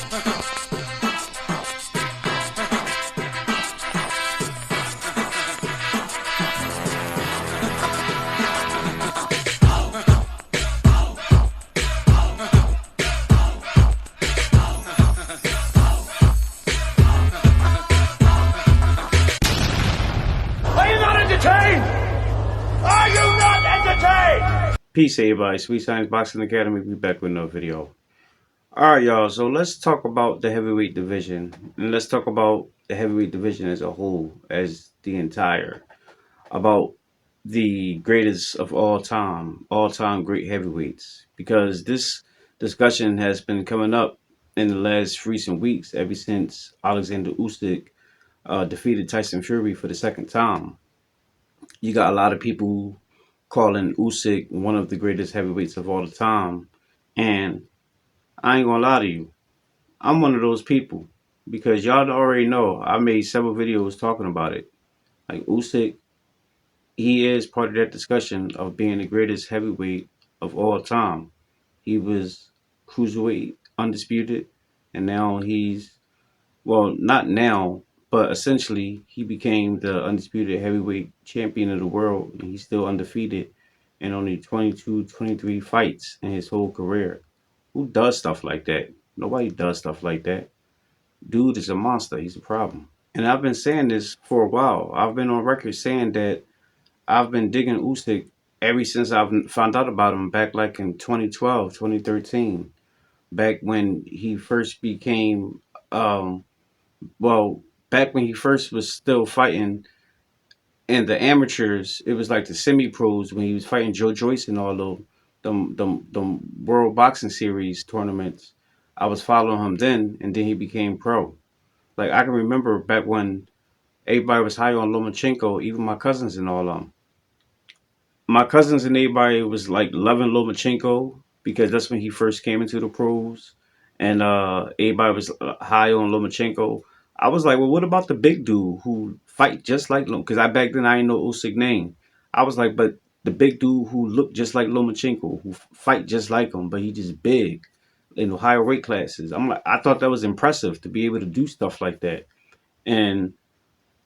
Are you not entertained? Peace, everybody. Sweet Science Boxing Academy. We back with another video. All right, y'all. So let's talk about the heavyweight division, and let's talk about the heavyweight division as a whole, as the entire, about the greatest of all time great heavyweights. Because this discussion has been coming up in the last recent weeks, ever since Oleksandr Usyk defeated Tyson Fury for the second time. You got a lot of people calling Usyk one of the greatest heavyweights of all the time. And I ain't gonna lie to you, I'm one of those people because y'all already know I made several videos talking about it. Like Usyk, he is part of that discussion of being the greatest heavyweight of all time. He was cruiserweight undisputed, and now he's, well, not now, but essentially he became the undisputed heavyweight champion of the world, and he's still undefeated in only 22, 23 fights in his whole career. Who does stuff like that? Nobody does stuff like that. Dude is a monster. He's a problem. And I've been saying this for a while. I've been on record saying that I've been digging Usyk ever since I've found out about him back like in 2012, 2013, back when he first became, um, well, back when he first was still fighting in the amateurs. It was like the semi-pros when he was fighting Joe Joyce and all them World Boxing Series tournaments. I was following him then, and then he became pro. Like I can remember back when everybody was high on Lomachenko, even my cousins and all of them. My cousins and everybody was like loving Lomachenko because that's when he first came into the pros, and everybody was high on Lomachenko. I was like, well, what about the big dude who fight just like Lom? Because I back then I didn't know Usyk name. I was like, but the big dude who looked just like Lomachenko, who fight just like him, but he just big in higher weight classes. I'm like, I thought that was impressive to be able to do stuff like that, and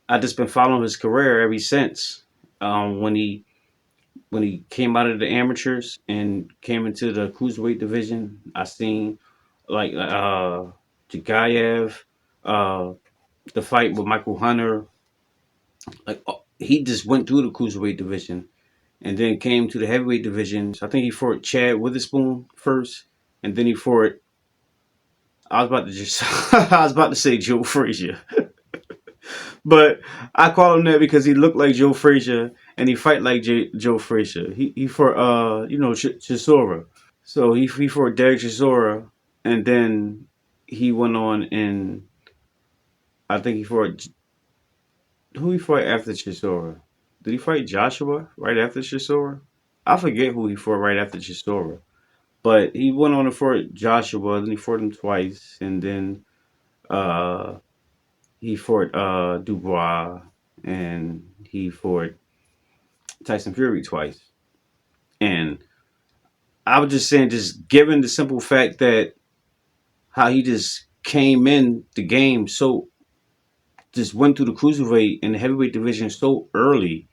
I just been following his career ever since. When he came out of the amateurs and came into the cruiserweight division, I seen like Jagayev, uh, the fight with Michael Hunter. Like he just went through the cruiserweight division and then came to the heavyweight division. So I think he fought Chad Witherspoon first, and then he fought. I was about to just I was about to say Joe Frazier, but I call him that because he looked like Joe Frazier and he fight like Joe Frazier. He fought Chisora. So he fought Derek Chisora, and then he went on and I think he fought, who he fought after Chisora. Did he fight Joshua right after Chisora? I forget who he fought right after Chisora. But he went on to fight Joshua, then he fought him twice, and then uh, he fought Dubois, and he fought Tyson Fury twice. And I was just saying, just given the simple fact that how he just came in the game so just went through the cruiserweight and the heavyweight division so early,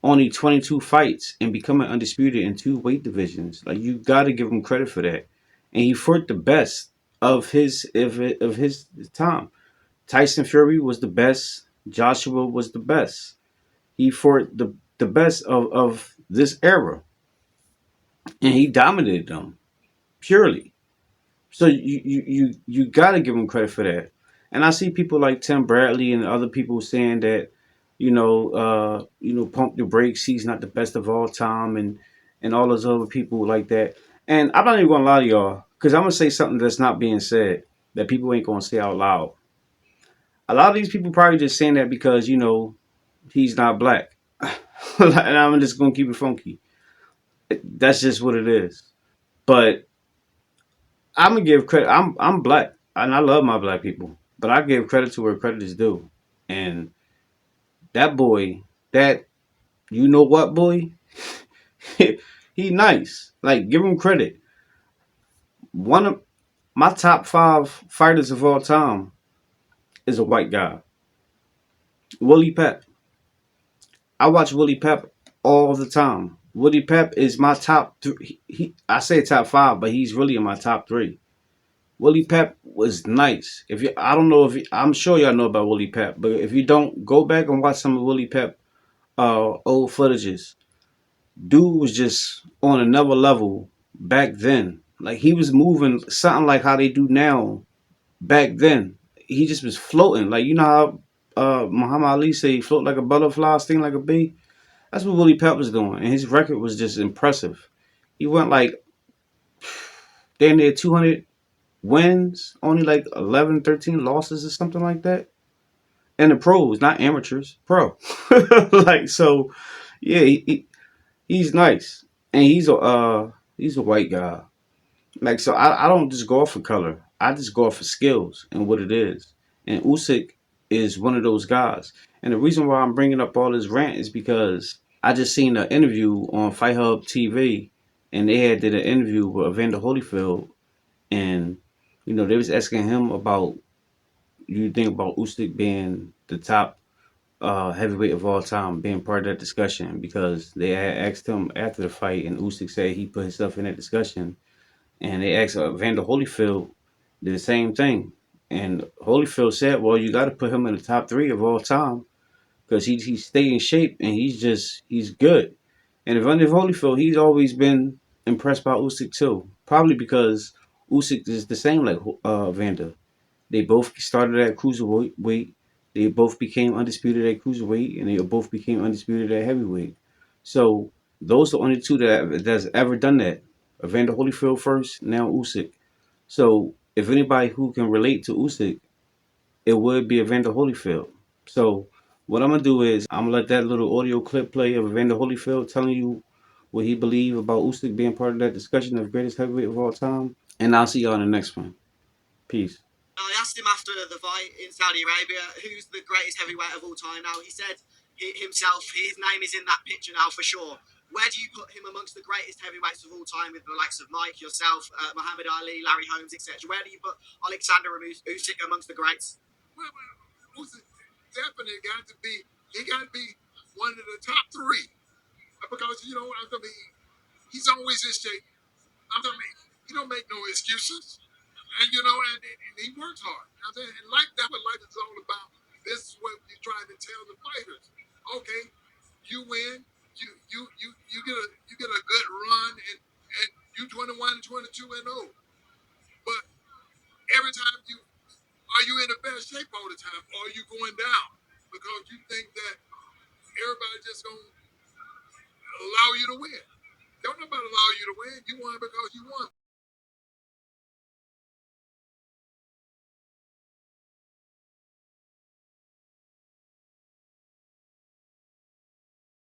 only 22 fights and becoming undisputed in two weight divisions. Like you got to give him credit for that. And he fought the best of his time. Tyson Fury was the best. Joshua was the best. He fought the best of this era, and he dominated them purely. So you got to give him credit for that. And I see people like Tim Bradley and other people saying that, pump the brakes. He's not the best of all time, and all those other people like that. And I'm not even gonna lie to y'all, because I'm gonna say something that's not being said that people ain't gonna say out loud. A lot of these people probably just saying that because he's not black, and I'm just gonna keep it funky. That's just what it is. But I'm gonna give credit. I'm black, and I love my black people, but I give credit to where credit is due. And that boy, that you know what boy, he nice. Like give him credit. One of My top 5 fighters of all time is a white guy. Willie Pep. I watch Willie Pep all the time. Willie Pep is my top three. I say top 5, but he's really in my top 3. Willie Pep was nice. If you, I don't know if you, I'm sure y'all know about Willie Pep, but if you don't, go back and watch some of Willie Pep old footages. Dude was just on another level back then. Like he was moving something like how they do now back then. He just was floating. Like you know how Muhammad Ali say he float like a butterfly, sting like a bee. That's what Willie Pep was doing, and his record was just impressive. He went like damn near 200 wins, only like 11, 13 losses or something like that. And the pros, not amateurs, pro. Like so, yeah, he's nice, and he's a white guy. Like so, I don't just go off for color. I just go off for skills and what it is. And Usyk is one of those guys. And the reason why I'm bringing up all this rant is because I just seen an interview on Fight Hub TV, and they had did an interview with Evander Holyfield, and they was asking him about you think about Usyk being the top heavyweight of all time, being part of that discussion because they had asked him after the fight, and Usyk said he put himself in that discussion, and they asked Evander Holyfield did the same thing, and Holyfield said, "Well, you got to put him in the top 3 of all time because he stay in shape and he's good." And Evander Holyfield, he's always been impressed by Usyk too, probably because Usyk is the same like Evander. They both started at cruiserweight. They both became undisputed at cruiserweight, and they both became undisputed at heavyweight. So those are the only two that's ever done that. Evander Holyfield first, now Usyk. So if anybody who can relate to Usyk, it would be Evander Holyfield. So what I'm gonna do is I'm gonna let that little audio clip play of Evander Holyfield telling you what he believe about Usyk being part of that discussion of greatest heavyweight of all time, and I'll see y'all in the next one. Peace. I asked him after the fight in Saudi Arabia, who's the greatest heavyweight of all time now. He said himself, his name is in that picture now for sure. Where do you put him amongst the greatest heavyweights of all time with the likes of Mike, yourself, Muhammad Ali, Larry Holmes, etc.? Where do you put Oleksandr Usyk amongst the greats? Well, Usyk definitely he got to be one of the top 3 because I mean he's always in shape. I mean he don't make no excuses. And he works hard. And like that, what life is all about. This is what you're trying to tell the fighters. Okay, you win, you get a good run, and you 21 and 22 and 0. But every time are you in the best shape all the time, or are you going down because you think that everybody just gonna allow you to win? Don't nobody allow you to win. You won because you won.